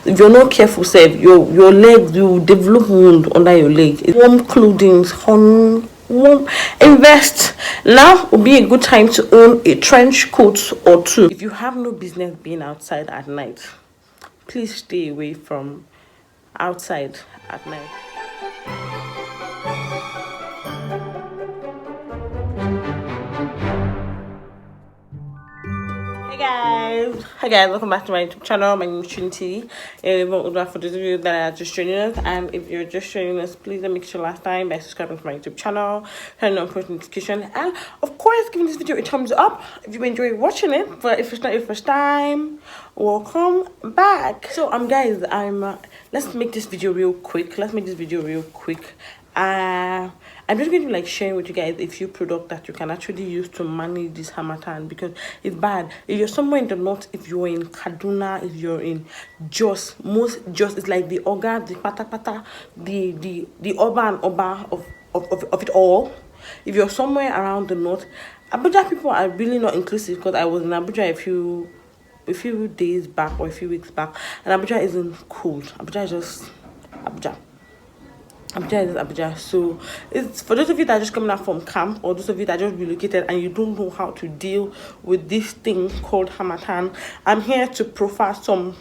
if you're not careful, save your legs, you will develop wound under your leg. Warm clothing, warm. Invest now would be a good time to own a trench coat or two. If you have no business being outside at night, please stay away from outside at night. Hi guys, welcome back to my YouTube channel. My name is Trinity. For those of you that are just joining us, and if you're just joining us, please don't make sure last time by subscribing to my YouTube channel, turn on post notification, and of course giving this video a thumbs up if you enjoy watching it. But if it's not your first time, welcome back. So guys, let's make this video real quick. I'm just going to like sharing with you guys a few products that you can actually use to manage this harmattan, because it's bad. If you're somewhere in the north, if you're in Kaduna, if you're in Jos, it's like the Oga, the Pata, the Oba of it all. If you're somewhere around the north, Abuja people are really not inclusive, because I was in Abuja a few days back or a few weeks back, and Abuja isn't cold. Abuja is just Abuja. Abuja. So it's for those of you that are just coming out from camp, or those of you that are just relocated and you don't know how to deal with this thing called harmattan. I'm here to profile some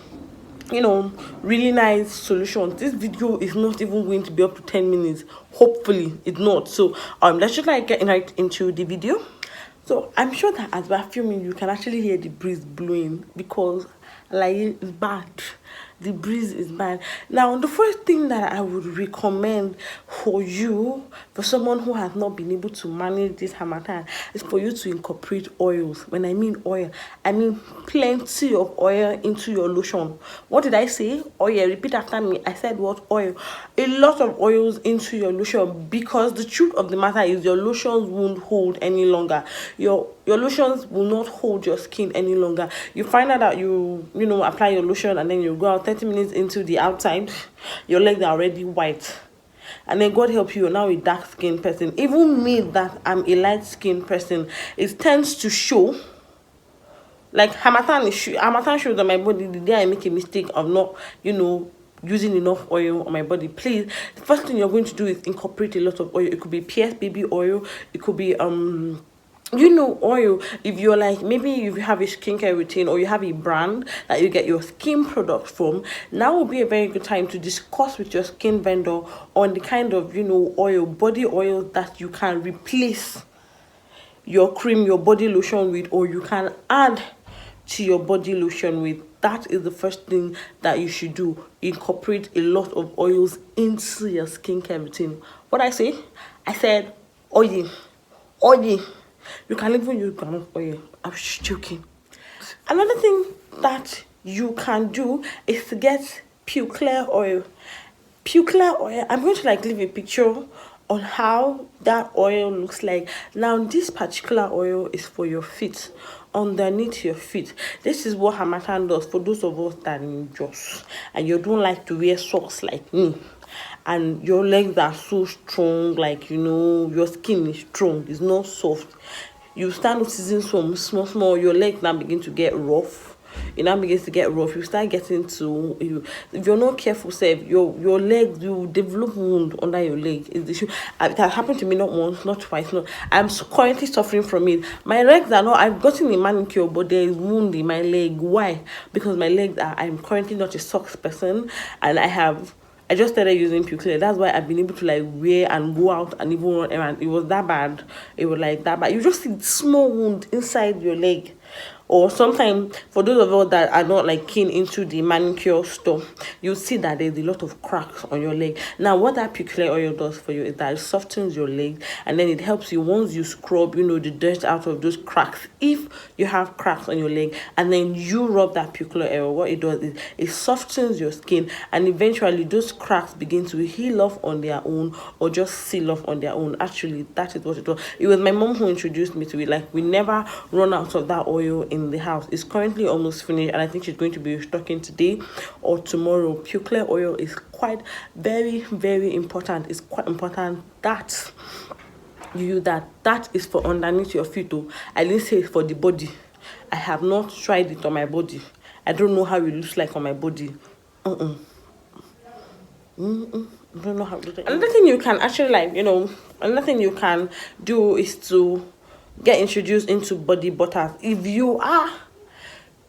really nice solutions. This video is not even going to be up to 10 minutes. Hopefully it's not. So let's just like get right into the video. So I'm sure that as we're filming, you can actually hear the breeze blowing, because like it's bad. The breeze is bad. Now, the first thing that I would recommend for someone who has not been able to manage this harmattan, is for you to incorporate oils. When I mean oil, I mean plenty of oil into your lotion. What did I say? Oil. Repeat after me. I said what? Oil. A lot of oils into your lotion, because the truth of the matter is your lotions won't hold any longer. Your lotions will not hold your skin any longer. You find out that you apply your lotion, and then you go out 30 minutes into the outside, your legs are already white, and then God help you, you're now a dark skinned person. Even me, that I'm a light skinned person, it tends to show. Like harmattan shows on my body the day I make a mistake of not using enough oil on my body. Please, the first thing you're going to do is incorporate a lot of oil. It could be PS baby oil, it could be oil. If you're like, maybe you have a skincare routine, or you have a brand that you get your skin products from, now would be a very good time to discuss with your skin vendor on the kind of body oil that you can replace your cream, your body lotion with, or you can add to your body lotion with. That is the first thing that you should do. Incorporate a lot of oils into your skincare routine. What I say? I said oil. You can even use groundnut oil. I'm just joking. Another thing that you can do is to get Petroleum oil. Petroleum oil, I'm going to like leave a picture on how that oil looks like. Now, this particular oil is for your feet, underneath your feet. This is what harmattan does for those of us that are in Jos, and you don't like to wear socks like me, and your legs are so strong, like your skin is strong, it's not soft. You start noticing some small your legs now begin to get rough. It now begins to get rough. You start getting to if you're not careful, your legs, you develop wound under your leg. Is the issue. It has happened to me not once, not twice. No, I'm currently suffering from it. My legs are not. I've gotten a manicure, but there is wound in my leg. Why? Because my legs are. I'm currently not a socks person, and I just started using Petroleum. That's why I've been able to like wear and go out and even run around. It was that bad. It was like that bad. You just see small wound inside your leg. Or sometimes, for those of us that are not like keen into the manicure stuff, you see that there's a lot of cracks on your leg. Now, what that Petroleum oil does for you is that it softens your leg, and then it helps you once you scrub, the dirt out of those cracks. If you have cracks on your leg, and then you rub that Petroleum oil, what it does is it softens your skin, and eventually those cracks begin to heal off on their own, or just seal off on their own. Actually, that is what it does. It was my mom who introduced me to it. Like, we never run out of that oil in the house. It's currently almost finished, and I think she's going to be restocking today or tomorrow. Petroleum oil is quite very important. It's quite important that you use that. That is for underneath your feet though. I didn't say it's for the body. I have not tried it on my body. I don't know how it looks like on my body. I don't know how to do that. Another thing you can actually another thing you can do is to get introduced into body butters. If you are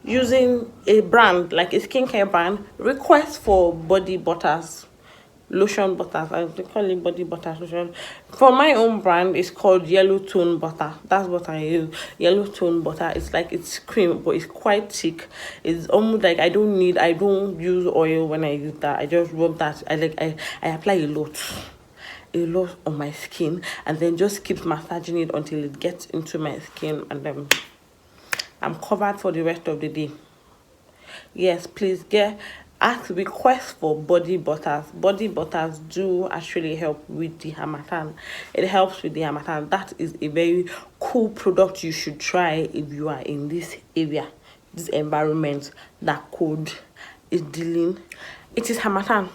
using a brand like a skincare brand, request for body butters, lotion butters. I call it body butters lotion. For my own brand, it's called yellow tone butter. That's what I use. Yellow tone butter. It's like it's cream, but it's quite thick. It's almost like I don't use oil when I use that. I just rub that. I apply a lot on my skin, and then just keep massaging it until it gets into my skin, and then I'm covered for the rest of the day. Yes, please request for body butters. Body butters do actually help with the harmattan. It helps with the harmattan. That is a very cool product you should try if you are in this area, this environment that is dealing. It is harmattan.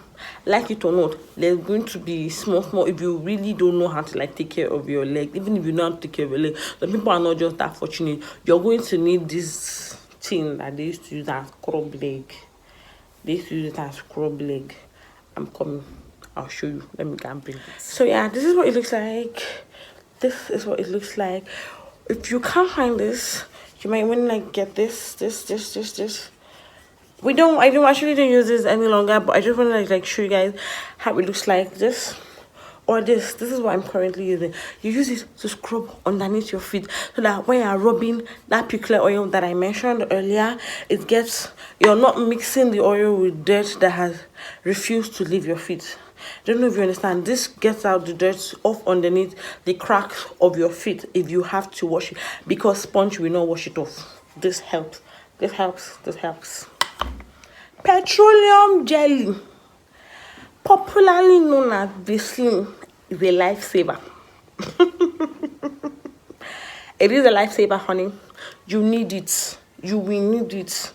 Like it or not, there's going to be small. If you really don't know how to take care of your leg, even if you know how to take care of your leg, the people are not just that fortunate. You're going to need this thing that they used to use as scrub leg. I'm coming. I'll show you. Let me go and bring it. So yeah, this is what it looks like. If you can't find this, you might want to get this. I don't use this any longer, but I just want to show you guys how it looks like. This is what I'm currently using. You use it to scrub underneath your feet, so that when you're rubbing that particular oil that I mentioned earlier, you're not mixing the oil with dirt that has refused to leave your feet. Don't know if you understand. This gets out the dirt off underneath the cracks of your feet if you have to wash it, because sponge will not wash it off. This helps. Petroleum jelly, popularly known as Vaseline, is a lifesaver. It is a lifesaver, honey. You need it. You will need it.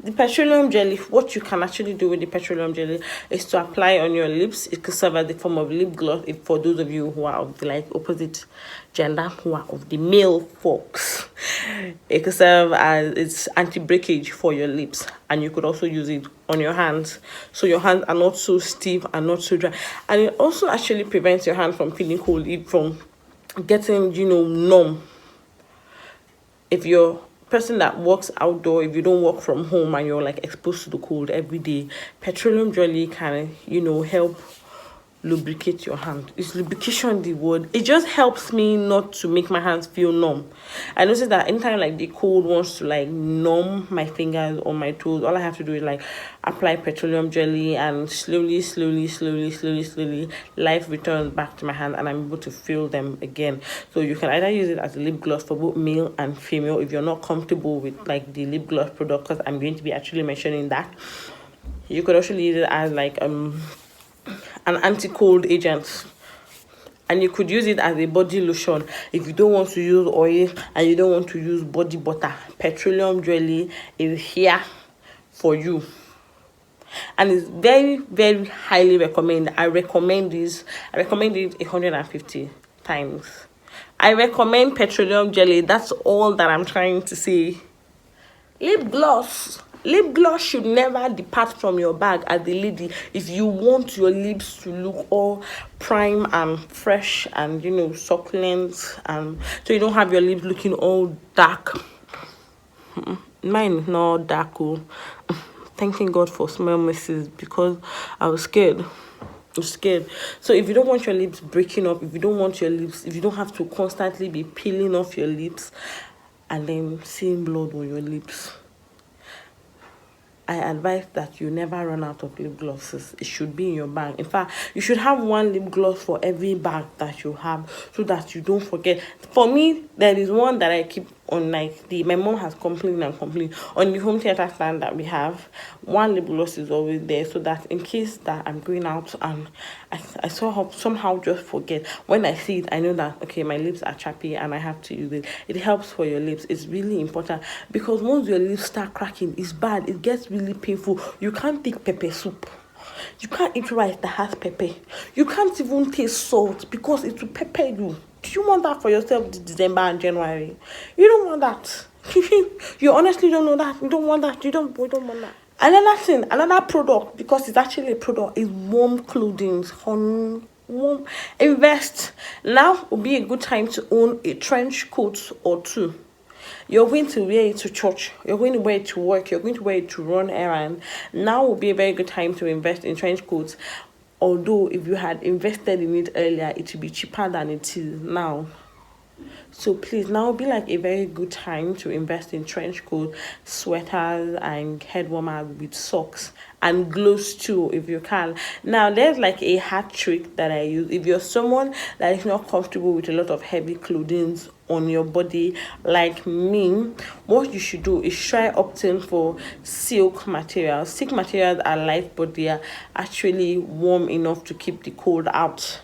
The petroleum jelly, what you can actually do with the petroleum jelly is to apply on your lips. It could serve as the form of lip gloss for those of you who are of the opposite gender, who are of the male folks. It could serve as its anti-breakage for your lips, and you could also use it on your hands, so your hands are not so stiff and not so dry. And it also actually prevents your hand from feeling cold, from getting numb. If you're person that works outdoor, if you don't work from home and you're exposed to the cold every day, petroleum jelly can help lubricate your hand. Is lubrication the word? It just helps me not to make my hands feel numb. I noticed that anytime the cold wants to numb my fingers or my toes, all I have to do is apply petroleum jelly, and slowly life returns back to my hand and I'm able to feel them again. So you can either use it as a lip gloss for both male and female if you're not comfortable with the lip gloss product, because I'm going to be actually mentioning that. You could also use it as an anti-cold agent, and you could use it as a body lotion if you don't want to use oil and you don't want to use body butter. Petroleum jelly is here for you, and it's very, very highly recommended. I recommend it 150 times. I recommend petroleum jelly. That's all that I'm trying to say. Lip gloss should never depart from your bag as a lady if you want your lips to look all prime and fresh and succulent, and so you don't have your lips looking all dark. Mine is not dark. Thanking God for smell misses, because I was scared. So if you don't want your lips breaking up, if you don't have to constantly be peeling off your lips and then seeing blood on your lips, I advise that you never run out of lip glosses. It should be in your bag. In fact, you should have one lip gloss for every bag that you have, so that you don't forget. For me, there is one that I keep on my mom has complained on the home theater stand that we have. One lip gloss is always there, so that in case that I'm going out and I somehow just forget, when I see it, I know that okay, my lips are chappy and I have to use it. It helps for your lips. It's really important, because once your lips start cracking, it's bad. It gets really painful. You can't take pepper soup. You can't eat rice that has pepper. You can't even taste salt, because it will pepper you. Do you want that for yourself this December and January? You don't want that. You honestly don't know that. You don't want that. We don't want that. Another thing, another product, because it's actually a product, is warm clothing. Warm. Invest. Now would be a good time to own a trench coat or two. You're going to wear it to church, you're going to wear it to work, you're going to wear it to run errands. Now would be a very good time to invest in trench coats. Although if you had invested in it earlier, it would be cheaper than it is now. So please, now would be like a very good time to invest in trench coat, sweaters, and head warmers with socks and gloves too, if you can. Now, there's like a hat trick that I use. If you're someone that is not comfortable with a lot of heavy clothing on your body like me, what you should do is try opting for silk materials. Silk materials are light, but they are actually warm enough to keep the cold out.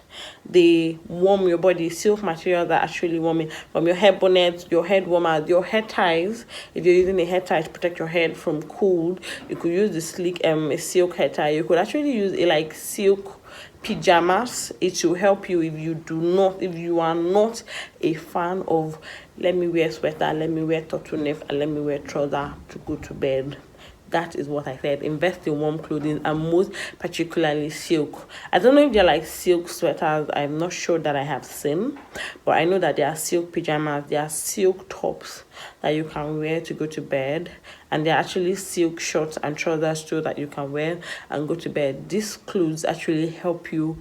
They warm your body. Silk materials are actually warming, from your hair bonnet, your head warmers, your hair ties. If you're using a hair tie to protect your head from cold, you could use the sleek a silk hair tie. You could actually use a like silk pajamas. It will help you if you are not a fan of let me wear sweater, let me wear turtleneck, and let me wear trouser to go to bed. That is what I said. Invest in warm clothing, and most particularly silk. I don't know if they're like silk sweaters. I'm not sure that I have seen, but I know that there are silk pajamas, there are silk tops that you can wear to go to bed, and there are actually silk shorts and trousers too that you can wear and go to bed. These clothes actually help you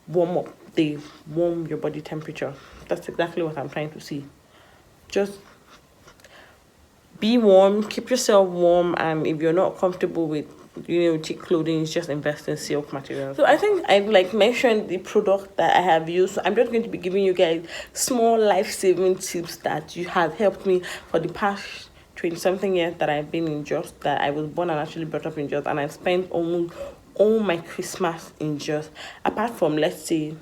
warm up. They warm your body temperature. That's exactly what I'm trying to see. Just be warm, keep yourself warm, and if you're not comfortable with thick clothing, just invest in silk materials. So I think I've like mentioned the product that I have used. So I'm just going to be giving you guys small life-saving tips that you have helped me for the past 20 something years that I've been in Jos, that I was born and actually brought up in Jos, and I spent almost all my Christmas in Jos, apart from, let's say,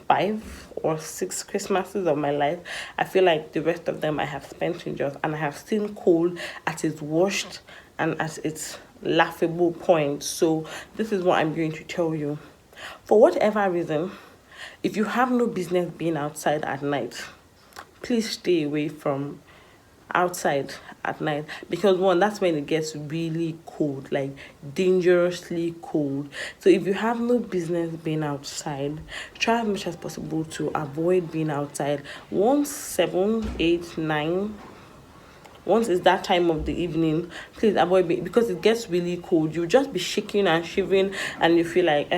5 or 6 Christmases of my life. I feel like the rest of them I have spent in Jos, and I have seen cold at its worst and at its laughable point. So this is what I'm going to tell you. For whatever reason, if you have no business being outside at night, please stay away from outside at night, because one, that's when it gets really cold, like dangerously cold. So if you have no business being outside, try as much as possible to avoid being outside. Once 7, 8, 9, once it's that time of the evening, please avoid it, because it gets really cold. You just be shaking and shivering, and you feel like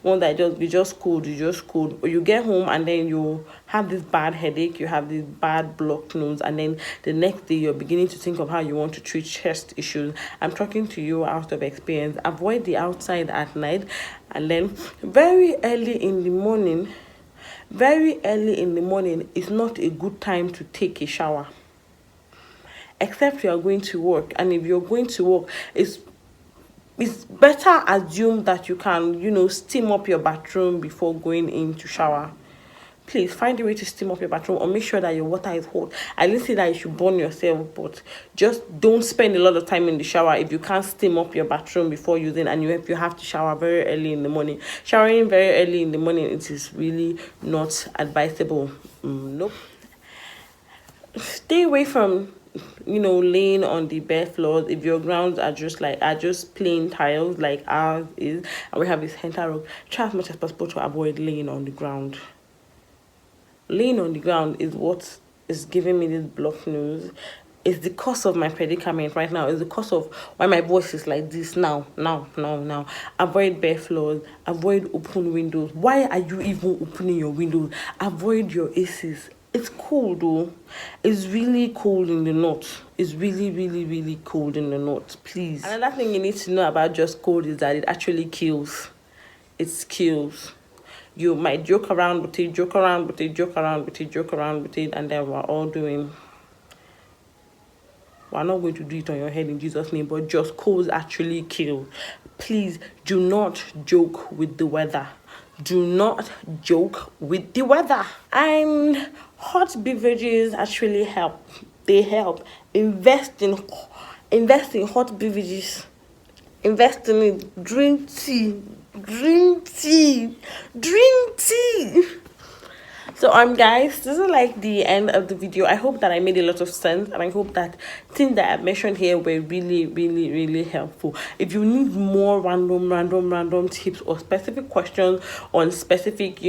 one that you just cold, or you get home and then you have this bad headache, you have this bad blocked nose, and then the next day you're beginning to think of how you want to treat chest issues. I'm talking to you out of experience. Avoid the outside at night, and then very early in the morning is not a good time to take a shower, except you are going to work. And if you're going to work, it's better assume that you can steam up your bathroom before going in to shower. Please find a way to steam up your bathroom, or make sure that your water is hot. I didn't say that you should burn yourself, but just don't spend a lot of time in the shower if you can't steam up your bathroom before using, and you have to shower very early in the morning. Showering very early in the morning, it is really not advisable. Nope. Stay away from laying on the bare floors. If your grounds are just plain tiles like ours is, and we have this center rock, try as much as possible to avoid laying on the ground. Laying on the ground is what is giving me this blocked nose. It's the cause of my predicament right now. It's the cause of why my voice is like this now. Avoid bare floors. Avoid open windows. Why are you even opening your windows? Avoid your ACs. It's cold though. It's really cold in the north. It's really, really, really cold in the north. Please. Another thing you need to know about just cold is that it actually kills. It kills. You might joke around with it, and then we're not going to do it on your head in Jesus' name, but just colds actually kill. Please do not joke with the weather. Do not joke with the weather. And hot beverages actually help. They help. Invest in hot beverages. Invest in it. Drink tea. So guys, this is like the end of the video. I hope that I made a lot of sense, and I hope that things that I mentioned here were really helpful. If you need more random tips or specific questions on specific,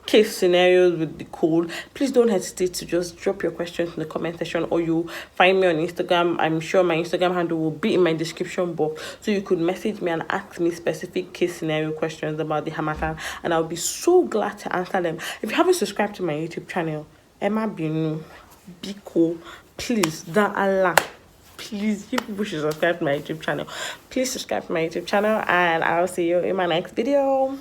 case scenarios with the code, please don't hesitate to just drop your questions in the comment section, or you find me on Instagram. I'm sure my Instagram handle will be in my description box, so you could message me and ask me specific case scenario questions about the harmattan, and I'll be so glad to answer them. If you haven't subscribed to my YouTube channel, Emma Binu, Biko, please, da Allah, please, you people should subscribe to my YouTube channel. Please subscribe to my YouTube channel, and I'll see you in my next video.